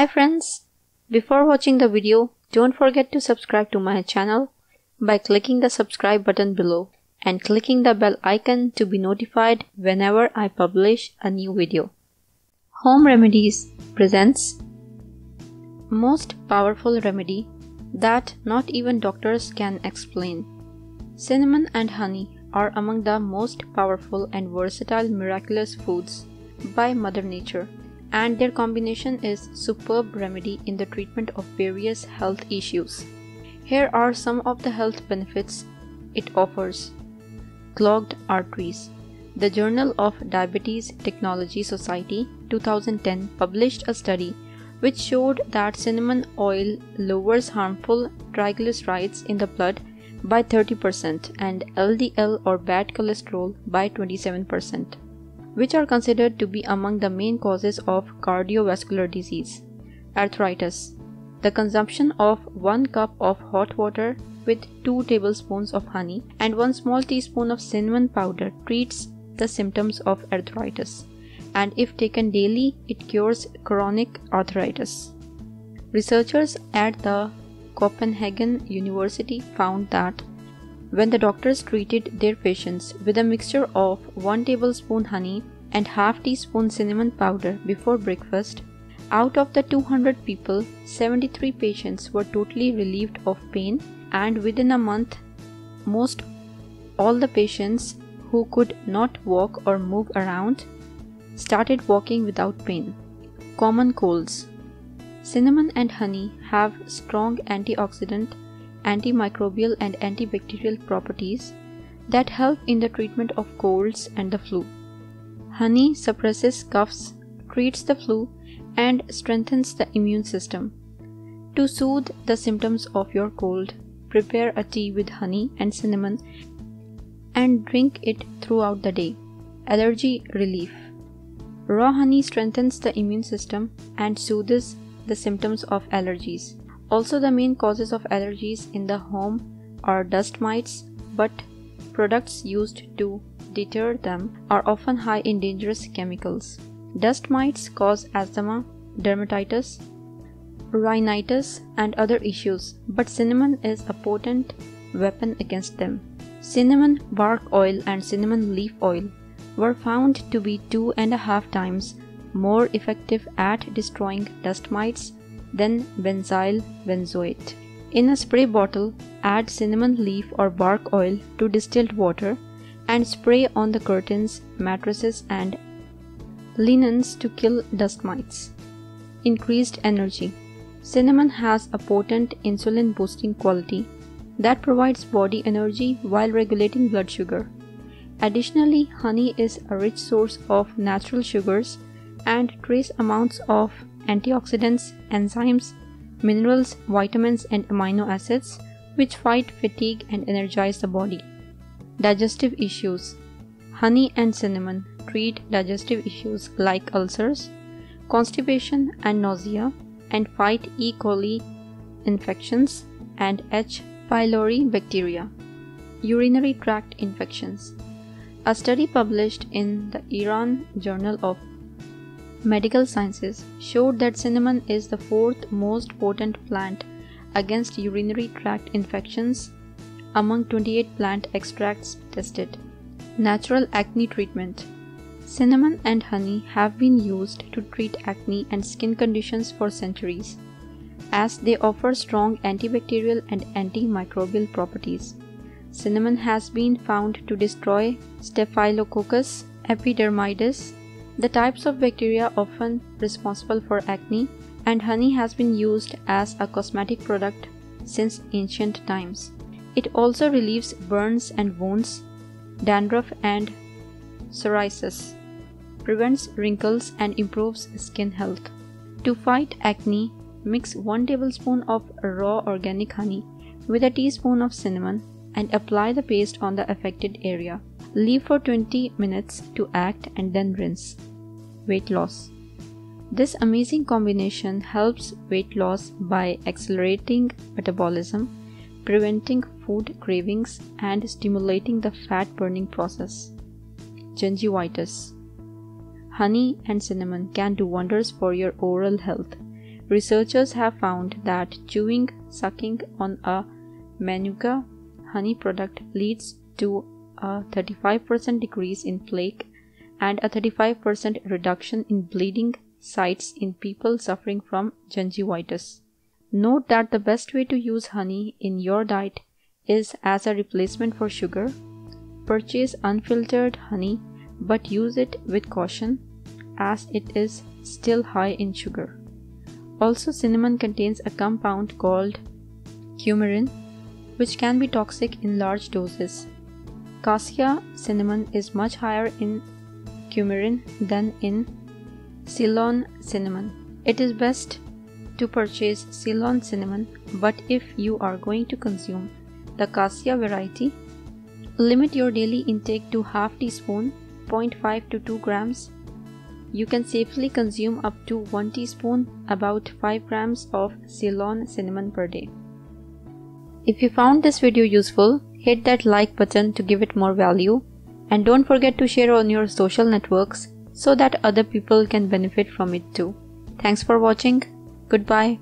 Hi friends, before watching the video, don't forget to subscribe to my channel by clicking the subscribe button below and clicking the bell icon to be notified whenever I publish a new video. Home Remedies presents most powerful remedy that not even doctors can explain. Cinnamon and honey are among the most powerful and versatile miraculous foods by Mother Nature, and their combination is superb remedy in the treatment of various health issues. Here are some of the health benefits it offers. Clogged arteries. The Journal of Diabetes Technology Society 2010 published a study which showed that cinnamon oil lowers harmful triglycerides in the blood by 30% and LDL or bad cholesterol by 27%. Which are considered to be among the main causes of cardiovascular disease. Arthritis. The consumption of 1 cup of hot water with 2 tablespoons of honey and 1 small teaspoon of cinnamon powder treats the symptoms of arthritis, and if taken daily, it cures chronic arthritis. Researchers at the Copenhagen University found that when the doctors treated their patients with a mixture of 1 tablespoon honey and half teaspoon cinnamon powder before breakfast, out of the 200 people, 73 patients were totally relieved of pain, and within a month, most all the patients who could not walk or move around started walking without pain. Common colds. Cinnamon and honey have strong antioxidant, antimicrobial and antibacterial properties that help in the treatment of colds and the flu. Honey suppresses coughs, treats the flu, and strengthens the immune system. To soothe the symptoms of your cold, prepare a tea with honey and cinnamon and drink it throughout the day. Allergy relief. Raw honey strengthens the immune system and soothes the symptoms of allergies. Also, the main causes of allergies in the home are dust mites, but products used to deter them are often high in dangerous chemicals. Dust mites cause asthma, dermatitis, rhinitis, and other issues, but cinnamon is a potent weapon against them. Cinnamon bark oil and cinnamon leaf oil were found to be 2.5 times more effective at destroying dust mites than benzyl benzoate. In a spray bottle, add cinnamon leaf or bark oil to distilled water and spray on the curtains, mattresses, and linens to kill dust mites. Increased energy. Cinnamon has a potent insulin-boosting quality that provides body energy while regulating blood sugar. Additionally, honey is a rich source of natural sugars and trace amounts of antioxidants, enzymes, minerals, vitamins, and amino acids which fight fatigue and energize the body. Digestive issues. Honey and cinnamon treat digestive issues like ulcers, constipation, and nausea, and fight E. coli infections and H. pylori bacteria. Urinary tract infections. A study published in the Iran Journal of Medical Sciences showed that cinnamon is the 4th most potent plant against urinary tract infections among 28 plant extracts tested. Natural acne treatment. Cinnamon and honey have been used to treat acne and skin conditions for centuries, as they offer strong antibacterial and antimicrobial properties. Cinnamon has been found to destroy Staphylococcus epidermidis, the types of bacteria often responsible for acne, and honey has been used as a cosmetic product since ancient times. It also relieves burns and wounds, dandruff and psoriasis, prevents wrinkles, and improves skin health. To fight acne, mix 1 tablespoon of raw organic honey with a teaspoon of cinnamon and apply the paste on the affected area. Leave for 20 minutes to act and then rinse. Weight loss. This amazing combination helps weight loss by accelerating metabolism, preventing food cravings, and stimulating the fat burning process. Gingivitis. Honey and cinnamon can do wonders for your oral health. researchers have found that sucking on a Manuka honey product leads to a 35% decrease in plaque and a 35% reduction in bleeding sites in people suffering from gingivitis. Note that the best way to use honey in your diet is as a replacement for sugar. Purchase unfiltered honey, but use it with caution as it is still high in sugar. Also, cinnamon contains a compound called coumarin, which can be toxic in large doses. Cassia cinnamon is much higher in coumarin than in Ceylon cinnamon. It is best to purchase Ceylon cinnamon, but if you are going to consume the cassia variety, limit your daily intake to half teaspoon, 0.5 to 2 grams. You can safely consume up to 1 teaspoon, about 5 grams of Ceylon cinnamon per day. If you found this video useful, hit that like button to give it more value, and don't forget to share on your social networks so that other people can benefit from it too. Thanks for watching. Goodbye.